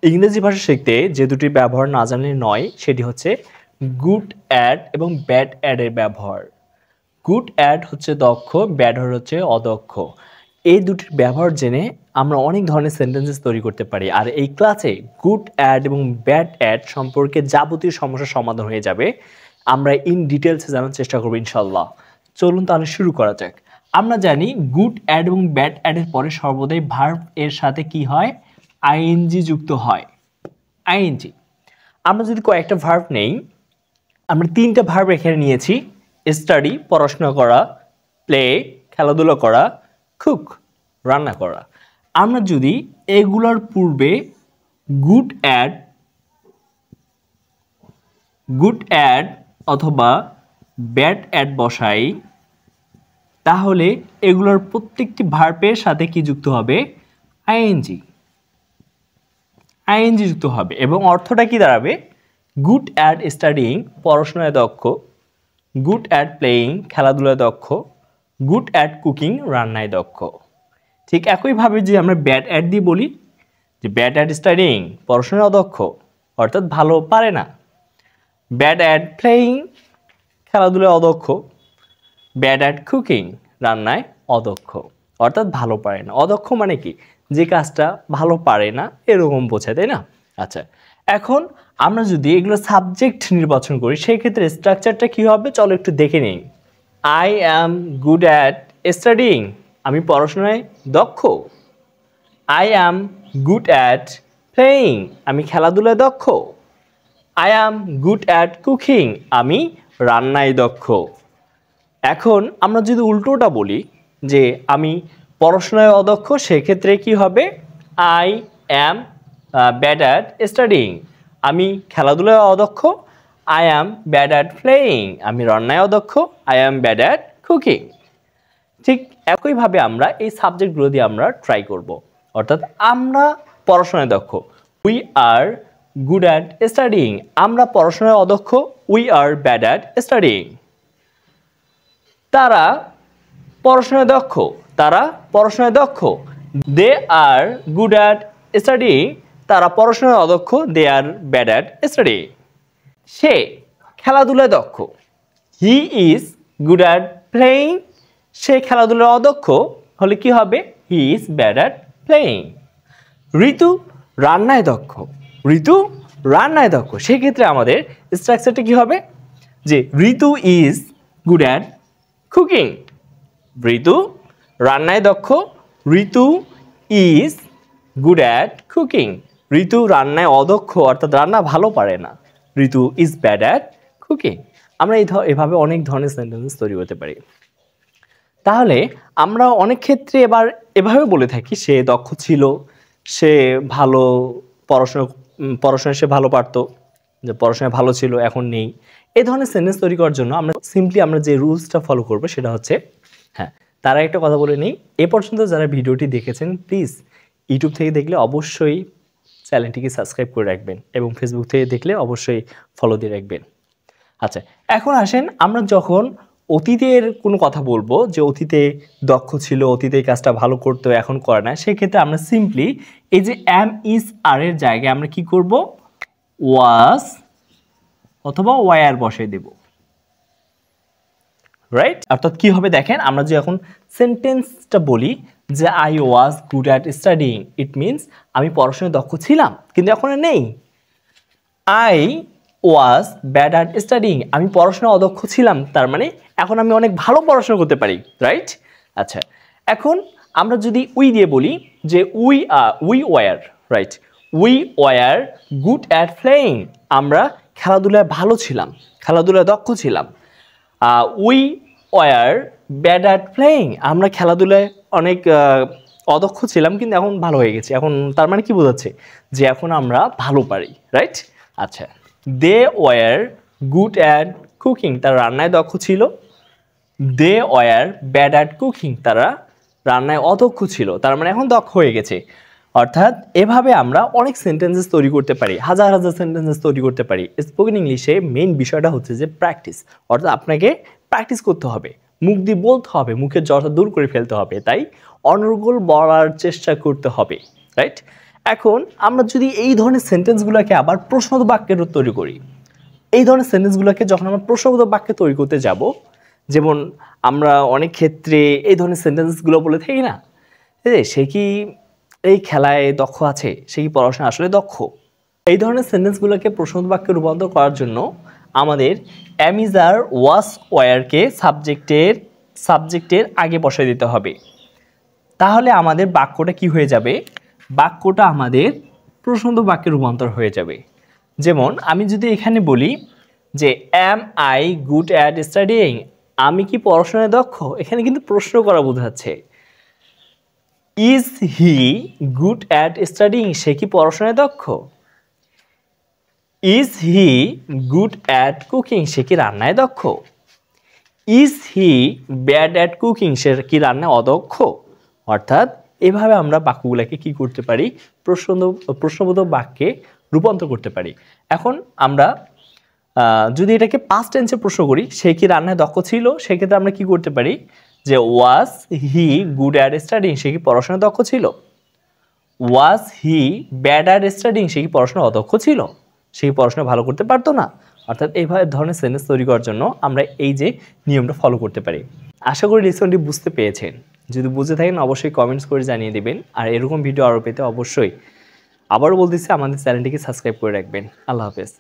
ইংরেজি ভাষা শিখতে যে দুটি ব্যবহার না জানলে নয় সেটি হচ্ছে গুড অ্যাট এবং ব্যাড অ্যাডের ব্যবহার। গুড অ্যাট হচ্ছে দক্ষ, ব্যাড হচ্ছে অদক্ষ। এই দুটির ব্যবহার জেনে আমরা অনেক ধরনের সেন্টেন্সেস তৈরি করতে পারি। আর এই ক্লাসে গুড অ্যাড এবং ব্যাড অ্যাড সম্পর্কে যাবতীয় সমস্যার সমাধান হয়ে যাবে। আমরা ইন ডিটেলসে জানার চেষ্টা করবো ইনশাল্লাহ। চলুন তাহলে শুরু করা যাক। আমরা জানি গুড অ্যাড এবং ব্যাড অ্যাডের পরে সর্বদাই ভার্ব এর সাথে কি হয়, আইএনজি যুক্ত হয়। আইএনজি। আমরা যদি কয়েকটা ভার্ব নেই, আমরা তিনটা ভার্ব এখানে নিয়েছি। স্টাডি পড়াশোনা করা, প্লে খেলাধুলা করা, কুক রান্না করা। আমরা যদি এগুলোর পূর্বে গুড অ্যাড অথবা ব্যাড অ্যাড বসাই, তাহলে এগুলোর প্রত্যেকটি ভার্বের সাথে কি যুক্ত হবে, আইএনজি যুক্ত হবে। এবং অর্থটা কি দাঁড়াবে, গুড অ্যাট স্টাডিং পড়াশোনায় দক্ষ, গুড অ্যাট প্লেয়িং খেলাধুলায় দক্ষ, গুড অ্যাট কুকিং রান্নায় দক্ষ। ঠিক একইভাবে যে আমরা ব্যাড অ্যাট দিয়ে বলি যে ব্যাড অ্যাট স্টাডিং পড়াশোনায় অদক্ষ, অর্থাৎ ভালো পারে না। ব্যাড অ্যাট প্লেয়িং খেলাধুলায় অদক্ষ, ব্যাড অ্যাট কুকিং রান্নায় অদক্ষ, অর্থাৎ ভালো পারে না। অদক্ষ মানে কি, যে কাজটা ভালো পারে না এরকম বোঝায়, তাই না? আচ্ছা, এখন আমরা যদি এগুলো সাবজেক্ট নির্বাচন করি সেই ক্ষেত্রে স্ট্রাকচারটা কি হবে চলো একটু দেখে নিই। I am good at studying আমি পড়াশোনায় দক্ষ। I am good at playing আমি খেলাধুলায় দক্ষ। I am good at cooking আমি রান্নায় দক্ষ। এখন আমরা যদি উল্টোটা বলি যে আমি পড়াশোনায় অদক্ষ, সেক্ষেত্রে কি হবে, I am bad at studying আমি খেলাধুলায় অদক্ষ। I am bad at playing আমি রান্নায় অদক্ষ। I am bad at cooking. ঠিক একইভাবে আমরা এই সাবজেক্টগুলো দিয়ে আমরা ট্রাই করব। অর্থাৎ আমরা পড়াশোনায় দক্ষ, we are good at studying আমরা পড়াশোনায় অদক্ষ, we are bad at studying. তারা পড়াশোনায় দক্ষ, they are good at studying তারা পড়াশোনায় অদক্ষ, they are bad at studying. সে খেলাধুলায় দক্ষ, he is good at playing সে খেলাধুলায় অদক্ষ হলে কি হবে, he is bad at playing. Ritu রান্নায় দক্ষ, সেক্ষেত্রে আমাদের স্ট্রাকচারটা কি হবে, যে Ritu is good at cooking. Ritu রান্নায় দক্ষ, ঋতু is good at cooking. Ritu রান্নায় অদক্ষ, অর্থাৎ রান্না ভালো পারে না, Ritu is bad at cooking. আমরা এভাবে অনেক ধরনের সেন্টেন্স তৈরি করতে পারি। তাহলে আমরা অনেক ক্ষেত্রে এবার এভাবে বলে থাকি সে দক্ষ ছিল, সে ভালো পড়াশোনায় সে ভালো পারতো, যে পড়াশোনায় ভালো ছিল এখন নেই। এই ধরনের সেন্টেন্স তৈরি করার জন্য আমরা সিম্পলি আমরা যে রুলসটা ফলো করবো সেটা হচ্ছে, হ্যাঁ তারা একটা কথা বলে নেই, এ পর্যন্ত যারা ভিডিওটি দেখেছেন প্লিজ ইউটিউব থেকে দেখলে অবশ্যই চ্যানেলটিকে সাবস্ক্রাইব করে রাখবেন এবং ফেসবুক থেকে দেখলে অবশ্যই ফলো দিয়ে রাখবেন। আচ্ছা, এখন আসেন আমরা যখন অতীতের কোনো কথা বলবো যে অতীতে দক্ষ ছিল, অতীতে এই কাজটা ভালো করতো এখন করে না, সেক্ষেত্রে আমরা সিম্পলি এই যে অ্যাম ইজ আর এর জায়গায় আমরা কি করব, ওয়াজ অথবা ওয়ার বসাই দেব, রাইট? অর্থাৎ কি হবে দেখেন, আমরা যে এখন সেন্টেন্সটা বলি যে I was good at studying, it means আমি পড়াশোনায় দক্ষ ছিলাম কিন্তু এখন নেই। I was bad at studying আমি পড়াশোনায় অদক্ষ ছিলাম, তার মানে এখন আমি অনেক ভালো পড়াশোনা করতে পারি, রাইট? আচ্ছা, এখন আমরা যদি উই দিয়ে বলি যে we were, right, we were good at playing আমরা খেলাধুলায় ভালো ছিলাম, খেলাধুলায় দক্ষ ছিলাম। We were bad at playing আমরা খেলাধুলায় অনেক অদক্ষ ছিলাম কিন্তু এখন ভালো হয়ে গেছি। এখন তার মানে কি বোঝাচ্ছে, যে এখন আমরা ভালো পারি, রাইট? আচ্ছা, they were good at cooking তারা রান্নায় দক্ষ ছিল। They were bad at cooking তারা রান্নায় অদক্ষ ছিল, তার মানে এখন দক্ষ হয়ে গেছে। অর্থাৎ এভাবে আমরা অনেক সেন্টেন্সেস তৈরি করতে পারি, হাজার হাজার সেন্টেন্সেস তৈরি করতে পারি। স্পোকেন ইংলিশে মেইন বিষয়টা হচ্ছে যে প্র্যাকটিস, অর্থাৎ আপনাকে প্র্যাকটিস করতে হবে, মুখ দিয়ে বলতে হবে, মুখের জড়তা দূর করে ফেলতে হবে, তাই অনর্গল বলার চেষ্টা করতে হবে, রাইট? এখন আমরা যদি এই ধরনের সেন্টেন্সগুলোকে আবার প্রশ্নবোধক বাক্যের তৈরি করি, এই ধরনের সেন্টেন্সগুলোকে যখন আমরা প্রশ্নবোধক বাক্যে তৈরি করতে যাব, যেমন আমরা অনেক ক্ষেত্রে এই ধরনের সেন্টেন্সগুলো বলে থাকি না, সে কি এই খেলায় দক্ষ আছে, সে কি পড়াশোনা আসলে দক্ষ। এই ধরনের সেন্টেন্সগুলোকে প্রশ্নবোধক বাক্যে রূপান্তর করার জন্য আমাদের এম ইজ আর ওয়াজ ওয়্যারকে সাবজেক্টের আগে বসায় দিতে হবে। তাহলে আমাদের বাক্যটা কি হয়ে যাবে, বাক্যটা আমাদের প্রশ্নবোধক বাক্যে রূপান্তর হয়ে যাবে। যেমন আমি যদি এখানে বলি যে am I good at studying, আমি কি পড়াশোনায় দক্ষ, এখানে কিন্তু প্রশ্ন করা বোঝাচ্ছে। Is he good at studying, সে কি পড়াশোনায় দক্ষ। Is he good at cooking, সে কি রান্নায় দক্ষ। Is he bad at cooking, সে কি রান্নায় অদক্ষ। অর্থাৎ এভাবে আমরা বাক্যগুলোকে কি করতে পারি, প্রশ্নবোধক বাক্যে রূপান্তর করতে পারি। এখন আমরা যদি এটাকে পাস্ট টেন্সে প্রশ্ন করি, সে কি রান্নায় দক্ষ ছিল, সেক্ষেত্রে আমরা কি করতে পারি যে ওয়াজ হি গুড অ্যাট স্টাডিং, সে কি পড়াশোনায় দক্ষ ছিল। ওয়াজ হি ব্যাড অ্যাট স্টাডিং, সে কি পড়াশোনা অদক্ষ ছিল, সে কি পড়াশোনা ভালো করতে পারতো না। অর্থাৎ এইভাবে ধরনের সেন্টেন্স তৈরি করার জন্য আমরা এই যে নিয়মটা ফলো করতে পারি। আশা করি লেসনটি বুঝতে পেরেছেন। যদি বুঝে থাকেন অবশ্যই কমেন্টস করে জানিয়ে দেবেন। আর এরকম ভিডিও আরও পেতে অবশ্যই আবারও বলতেছি আমাদের চ্যানেলটিকে সাবস্ক্রাইব করে রাখবেন। আল্লাহ হাফেজ।